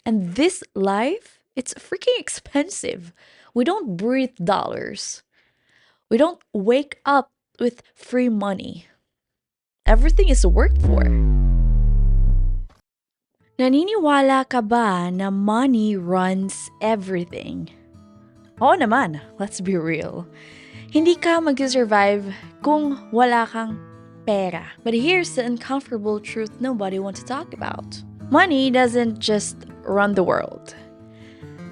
And this life, it's freaking expensive. We don't breathe dollars. We don't wake up with free money. Everything is worked for. Naniniwala ka ba na money runs everything? Oo naman, let's be real. Hindi ka mag-survive kung wala kang pera. But here's the uncomfortable truth nobody wants to talk about. Money doesn't just run the world.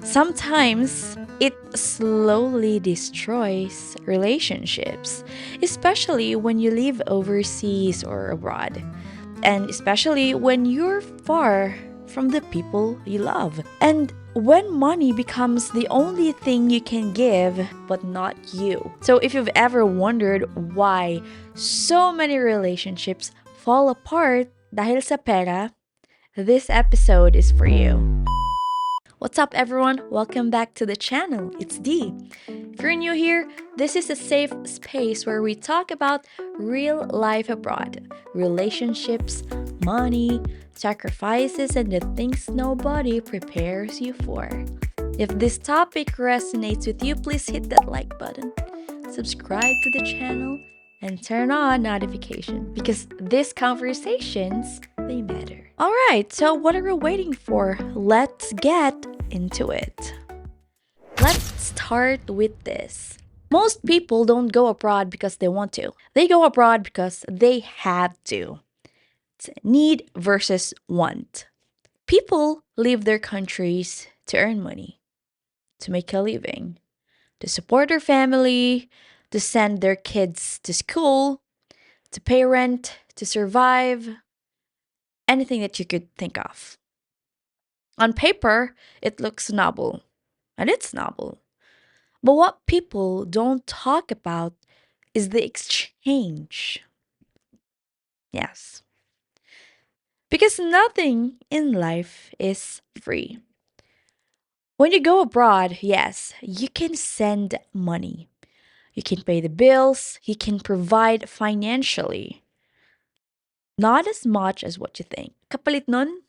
Sometimes it slowly destroys relationships, especially when you live overseas or abroad, and especially when you're far from the people you love. And when money becomes the only thing you can give, but not you. So, if you've ever wondered why so many relationships fall apart dahil sa pera, this episode is for you. What's up, everyone? Welcome back to the channel. It's Dee. If you're new here, this is a safe space where we talk about real life abroad, relationships, money, sacrifices, and the things nobody prepares you for. If this topic resonates with you, please hit that like button, subscribe to the channel, and turn on notification because these conversations, they matter. All right, so what are we waiting for? Let's get into it. Let's start with this. Most people don't go abroad because they want to. They go abroad because they have to. It's need versus want. People leave their countries to earn money, to make a living, to support their family, to send their kids to school, to pay rent, to survive, anything that you could think of. On paper, it looks noble, and it's noble. But what people don't talk about is the exchange. Yes. Because nothing in life is free. When you go abroad, yes, you can send money. You can pay the bills, you can provide financially. Not as much as what you think. Kapalit nun,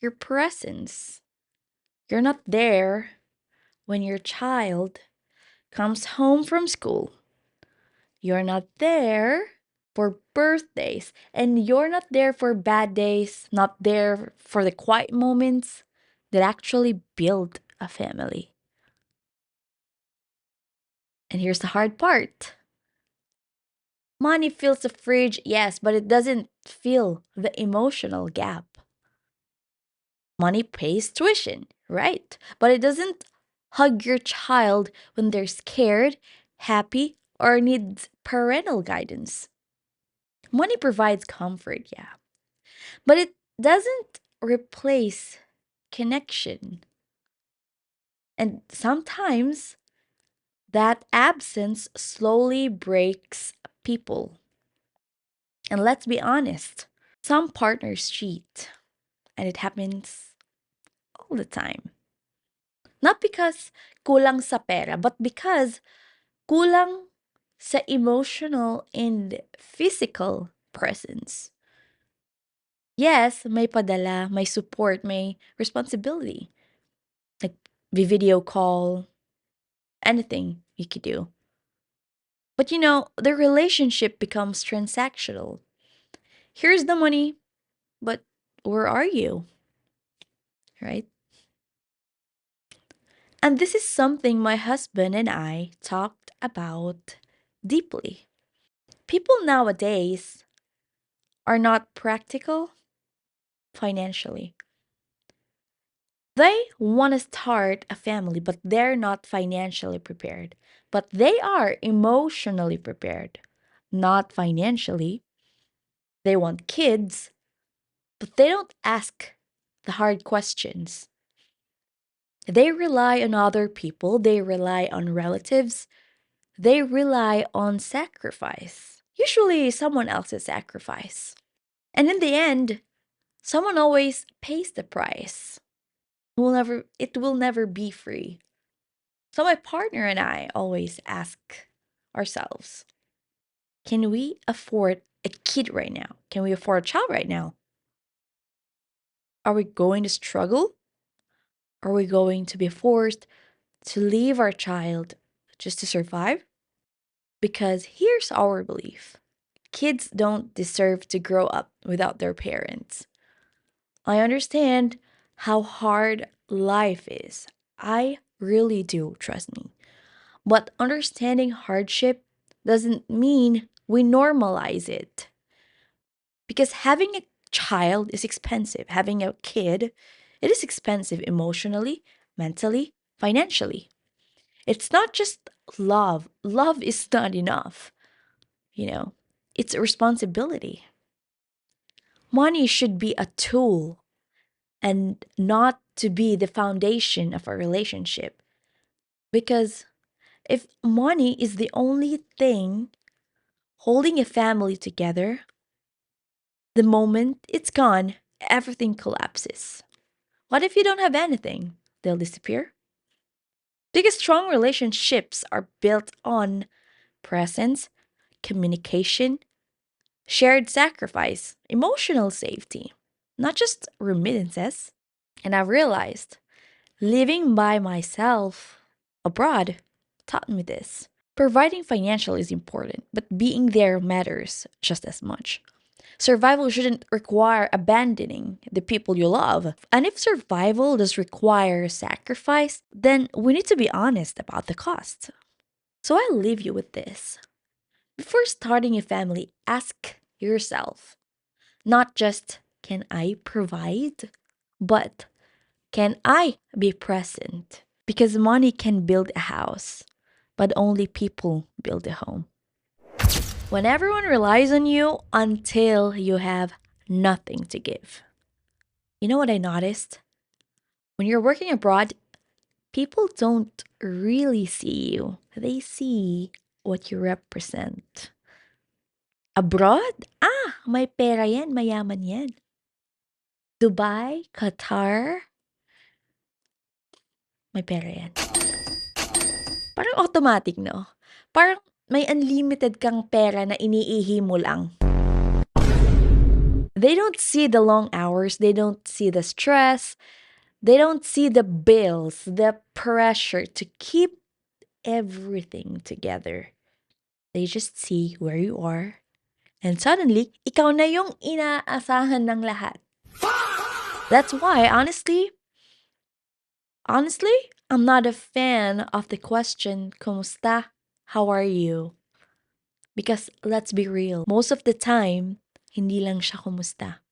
your presence. You're not there when your child comes home from school. You're not there for birthdays, and you're not there for bad days, not there for the quiet moments that actually build a family. And here's the hard part. Money fills the fridge, yes, but it doesn't fill the emotional gap. Money pays tuition, right? But it doesn't hug your child when they're scared, happy, or needs parental guidance. Money provides comfort, yeah, but it doesn't replace connection. And sometimes that absence slowly breaks people. And let's be honest, some partners cheat, and it happens all the time. Not because kulang sa pera, but because kulang sa emotional and physical presence. Yes, may padala, may support, may responsibility. Like video call, anything you could do. But the relationship becomes transactional. Here's the money, but where are you? Right? And this is something my husband and I talked about deeply. People nowadays are not practical financially. They want to start a family, but they're not financially prepared. But they are emotionally prepared, not financially. They want kids, but they don't ask the hard questions. They rely on other people, they rely on relatives, they rely on sacrifice. Usually, someone else's sacrifice. And in the end, someone always pays the price. It will never be free. So my partner and I always ask ourselves, can we afford a kid right now? Can we afford a child right now? Are we going to struggle? Are we going to be forced to leave our child just to survive? Because here's our belief: kids don't deserve to grow up without their parents. I understand how hard life is. I really do, trust me. But understanding hardship doesn't mean we normalize it. Because having a child is expensive. Having a kid, it is expensive emotionally, mentally, financially. It's not just love. Love is not enough, you know. It's a responsibility. Money should be a tool and not to be the foundation of a relationship. Because if money is the only thing holding a family together, the moment it's gone, everything collapses. What if you don't have anything? They'll disappear. Because strong relationships are built on presence, communication, shared sacrifice, emotional safety, not just remittances. And I've realized living by myself abroad taught me this. Providing financial is important, but being there matters just as much. Survival shouldn't require abandoning the people you love. And if survival does require sacrifice, then we need to be honest about the cost. So I leave you with this. Before starting a family, ask yourself not just, can I provide? But, can I be present? Because money can build a house, but only people build a home. When everyone relies on you until you have nothing to give. You know what I noticed? When you're working abroad, people don't really see you, they see what you represent. Abroad? Ah, may pera yan, mayaman yan. Dubai, Qatar, may pera yan. Parang automatic, no? Parang may unlimited kang pera na iniihi mo lang. They don't see the long hours, they don't see the stress, they don't see the bills, the pressure to keep everything together. They just see where you are, and suddenly, ikaw na yung inaasahan ng lahat. That's why, honestly, I'm not a fan of the question, Kumusta? How are you? Because let's be real, most of the time, hindi lang siya kumusta.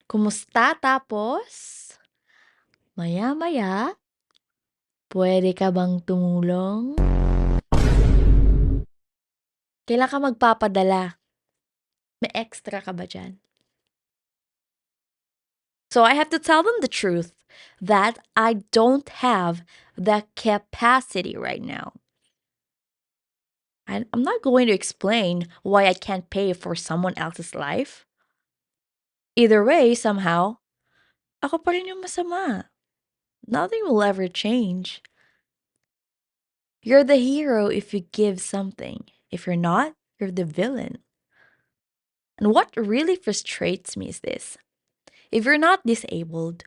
Kumusta tapos, maya-maya, pwede ka bang tumulong? Kailan ka magpapadala? May extra ka ba dyan? So I have to tell them the truth that I don't have the capacity right now. And I'm not going to explain why I can't pay for someone else's life. Either way, somehow, ako pa rin yung masama. Nothing will ever change. You're the hero if you give something. If you're not, you're the villain. And what really frustrates me is this. If you're not disabled,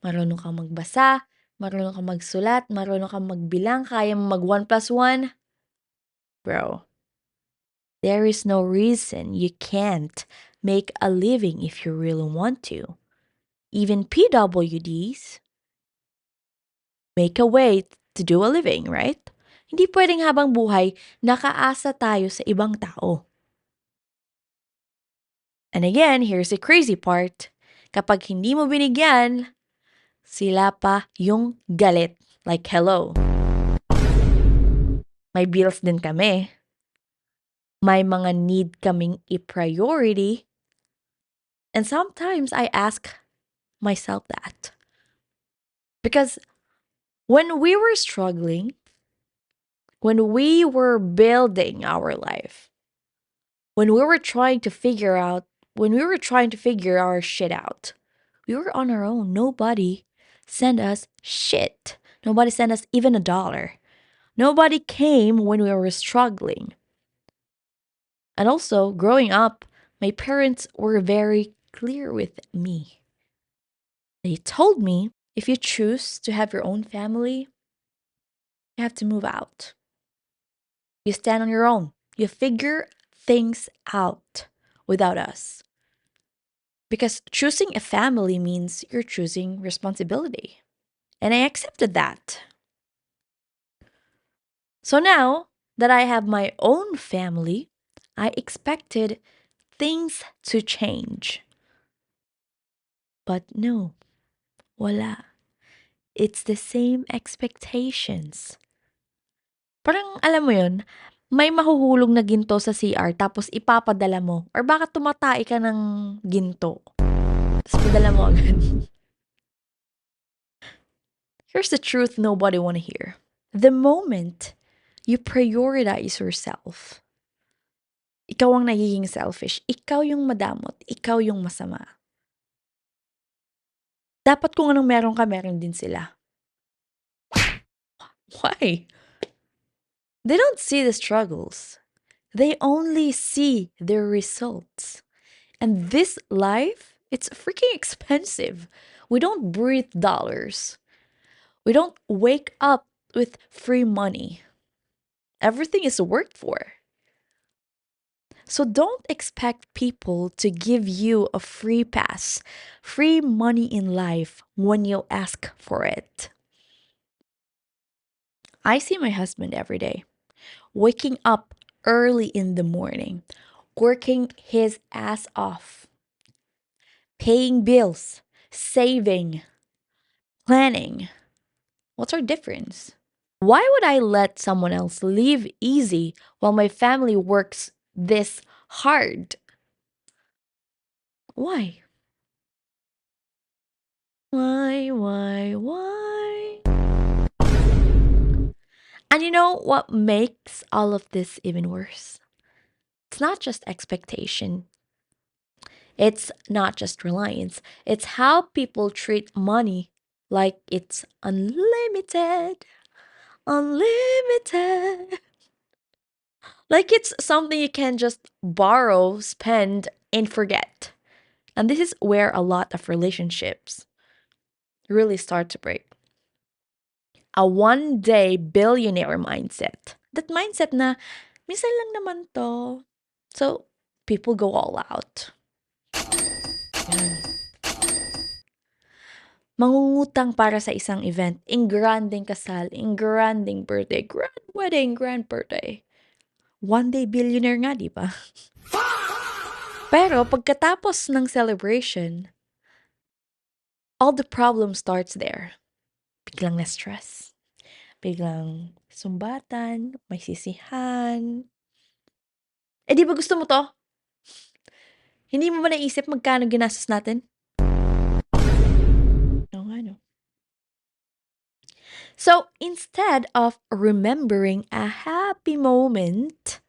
marunong kang magbasa, marunong kang magsulat, marunong kang magbilang, kaya mo mag 1 plus 1, bro, there is no reason you can't make a living if you really want to. Even PWDs make a way to do a living, right? Hindi pwedeng habang buhay, nakaasa tayo sa ibang tao. And again, here's the crazy part. Kapag hindi mo binigyan, sila pa yung galit. Like, hello. May bills din kami. May mga need kaming i-priority. And sometimes I ask myself that. Because when we were struggling, when we were building our life, when we were trying to figure our shit out, we were on our own. Nobody sent us shit. Nobody sent us even $1. Nobody came when we were struggling. And also, growing up, my parents were very clear with me. They told me if you choose to have your own family, you have to move out. You stand on your own. You figure things out without us. Because choosing a family means you're choosing responsibility. And I accepted that. So now that I have my own family, I expected things to change. But no, wala. It's the same expectations. Parang alam mo yun, may mahuhulog na ginto sa CR tapos ipapadala mo or baka tumatai ka ng ginto tapos padala mo agad. Here's the truth nobody wanna hear. The moment you prioritize yourself, ikaw ang nagiging selfish. Ikaw yung madamot. Ikaw yung masama. Dapat kung anong meron ka, meron din sila. Why? They don't see the struggles. They only see their results. And this life, it's freaking expensive. We don't breathe dollars. We don't wake up with free money. Everything is worked for. So don't expect people to give you a free pass, free money in life when you ask for it. I see my husband every day, waking up early in the morning, working his ass off, paying bills, saving, planning. What's our difference? Why would I let someone else live easy while my family works this hard? Why? Why? And you know what makes all of this even worse? It's not just expectation. It's not just reliance. It's how people treat money like it's unlimited. Unlimited. Like it's something you can just borrow, spend, and forget. And this is where a lot of relationships really start to break. A one-day billionaire mindset. That mindset na, minsan lang naman to. So, people go all out. Yan. Mangungutang para sa isang event, in granding kasal, in granding birthday, grand wedding, grand birthday. One-day billionaire nga, di ba? Pero pagkatapos ng celebration, all the problem starts there. Biglang na-stress. Biglang sumbatan, may sisihan. Eh di ba gusto mo to? Hindi mo ba naisip magkano ginastos natin? Oo nga no. So, instead of remembering a happy moment,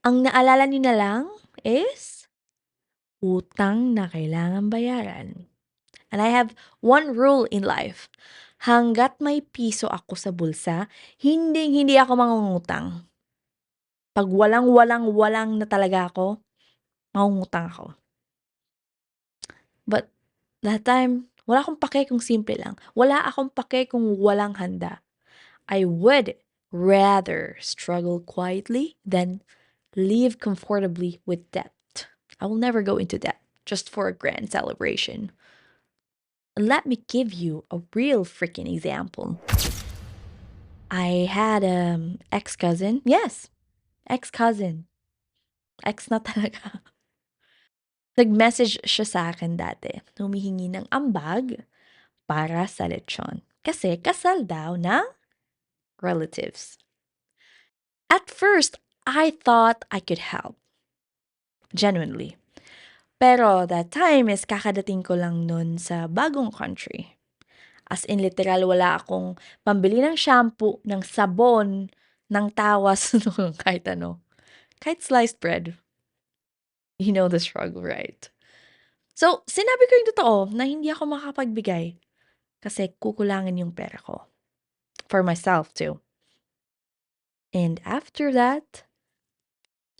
ang naalala niyo na lang is utang na kailangan bayaran. And I have one rule in life. Hanggat may piso ako sa bulsa, hindi ako mangungutang. Pag walang na talaga ako, mangungutang ako. But that time, wala akong pake kung simple lang. Wala akong pake kung walang handa. I would rather struggle quietly than live comfortably with debt. I will never go into debt just for a grand celebration. Let me give you a real freaking example. I had ex-cousin. Yes, ex-cousin. Ex na talaga. Nag-message siya sa akin dati. Humihingi ng ambag para sa lechon. Kasi kasal daw ng relatives. At first, I thought I could help. Genuinely. Pero that time is kakadating ko lang nun sa bagong country. As in literal, wala akong pambili ng shampoo, ng sabon, ng tawas, kahit ano. Kahit sliced bread. You know the struggle, right? So, sinabi ko yung totoo na hindi ako makapagbigay kasi kukulangin yung pera ko. For myself too. And after that,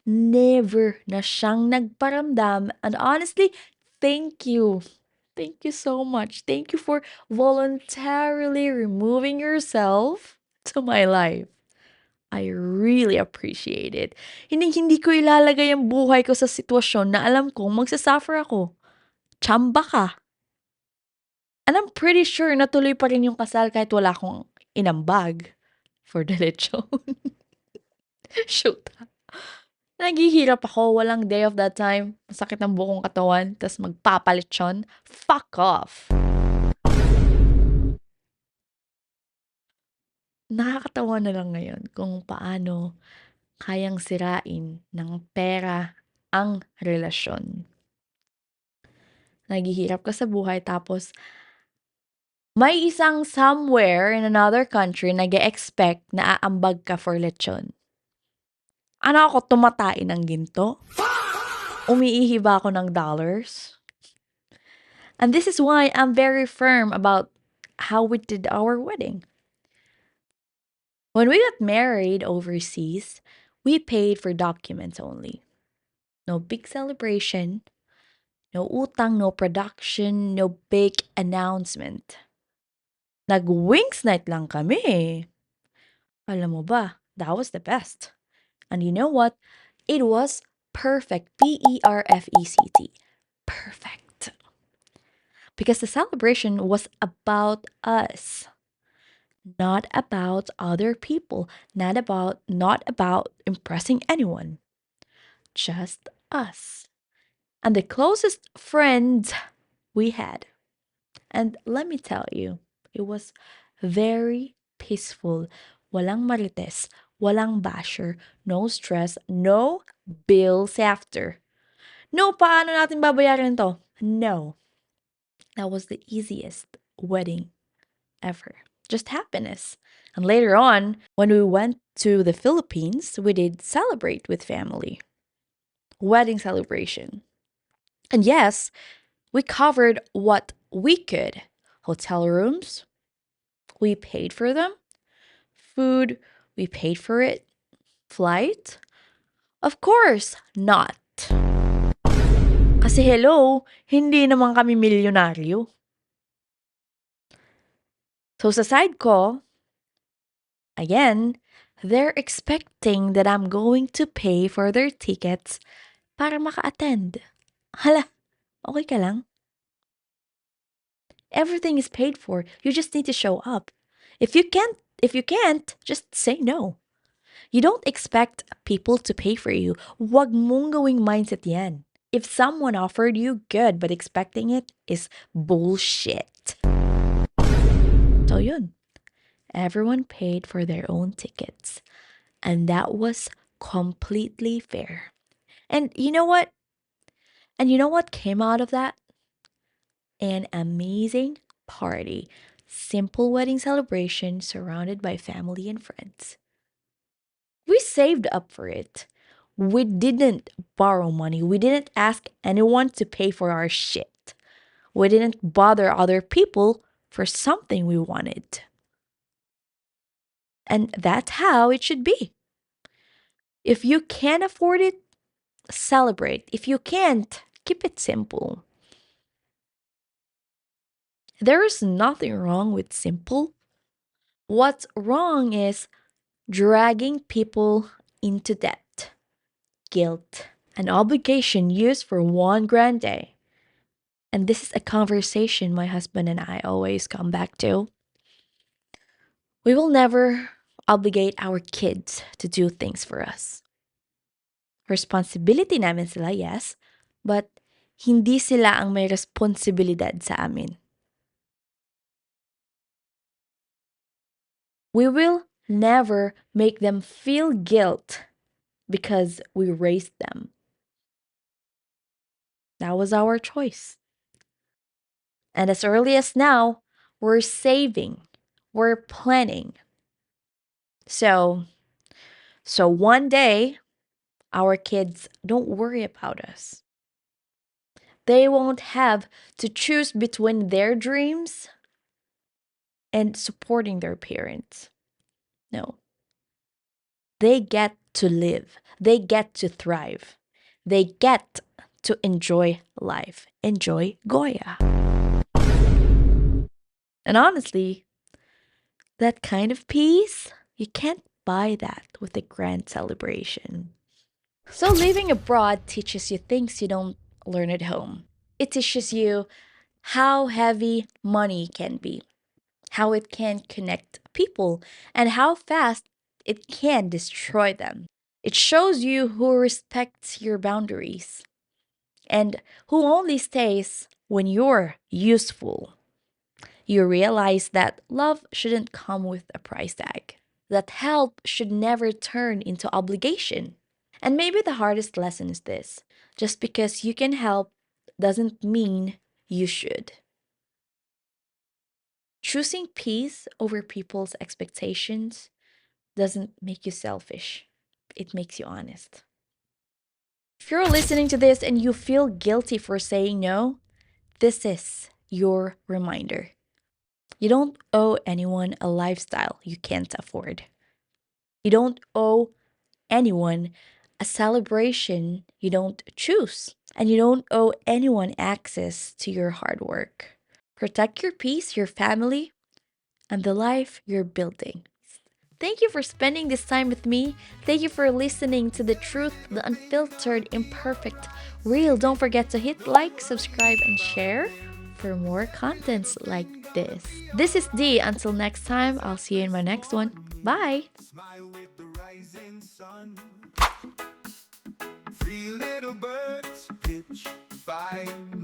never na siyang nagparamdam. And honestly, thank you. Thank you so much. Thank you for voluntarily removing yourself to my life. I really appreciate it. Hindi ko ilalagay ang buhay ko sa sitwasyon na alam kong magsa-suffer ako. Tsamba ka. And I'm pretty sure natuloy pa rin yung kasal kahit wala akong inambag for the lechon. Shoot. Naghihirap ako, walang day of that time. Masakit ang buong katawan, tas magpapalechon. Fuck off. Nakakatawa na lang ngayon kung paano kayang sirain ng pera ang relasyon. Naghihirap ka sa buhay tapos may isang somewhere in another country nag-e-expect na aambag ka for lechon. Ano ako, tumatain ng ginto? Umiihi ba ako ng dollars? And this is why I'm very firm about how we did our wedding. When we got married overseas, we paid for documents only. No big celebration, no utang, no production, no big announcement. Nag-wings night lang kami. Alam mo ba, that was the best. And you know what? It was perfect. Perfect. Perfect. Because the celebration was about us. Not about other people. Not about impressing anyone. Just us. And the closest friends we had. And let me tell you, it was very peaceful. Walang marites, walang basher, no stress, no bills after. No, paano natin babayaran to? No. That was the easiest wedding ever. Just happiness. And later on, when we went to the Philippines, we did celebrate with family. Wedding celebration. And yes, we covered what we could. Hotel rooms, we paid for them. Food, we paid for it. Flight? Of course not. Kasi hello, hindi naman kami milyonaryo. So sa side ko, again, they're expecting that I'm going to pay for their tickets para maka-attend. Hala, okay ka lang? Everything is paid for. You just need to show up. If you can't, just say no. You don't expect people to pay for you. Wag mong gawing mindset yan. If someone offered you, good, but expecting it is bullshit. So yun. Everyone paid for their own tickets. And that was completely fair. And you know what? And you know what came out of that? An amazing party. Simple wedding celebration surrounded by family and friends. We saved up for it. We didn't borrow money. We didn't ask anyone to pay for our shit. We didn't bother other people for something we wanted. And that's how it should be. If you can afford it, celebrate. If you can't, keep it simple. There is nothing wrong with simple. What's wrong is dragging people into debt, guilt, and obligation used for one grand day. And this is a conversation my husband and I always come back to. We will never obligate our kids to do things for us. Responsibility namin sila, yes, but hindi sila ang may responsibilidad sa amin. We will never make them feel guilt because we raised them. That was our choice. And as early as now, we're saving, we're planning. So one day, our kids don't worry about us. They won't have to choose between their dreams and supporting their parents. No. They get to live. They get to thrive. They get to enjoy life. Enjoy Goya. And honestly, that kind of peace, you can't buy that with a grand celebration. So, living abroad teaches you things you don't learn at home. It teaches you how heavy money can be, how it can connect people, and how fast it can destroy them. It shows you who respects your boundaries and who only stays when you're useful. You realize that love shouldn't come with a price tag, that help should never turn into obligation. And maybe the hardest lesson is this: just because you can help doesn't mean you should. Choosing peace over people's expectations doesn't make you selfish, it makes you honest. If you're listening to this and you feel guilty for saying no, this is your reminder. You don't owe anyone a lifestyle you can't afford. You don't owe anyone a celebration you don't choose. And you don't owe anyone access to your hard work. Protect your peace, your family, and the life you're building. Thank you for spending this time with me. Thank you for listening to the truth, the unfiltered, imperfect, real. Don't forget to hit like, subscribe, and share for more contents like this. This is Dee. Until next time, I'll see you in my next one. Bye. Smile with the rising sun. Three little birds pitch 5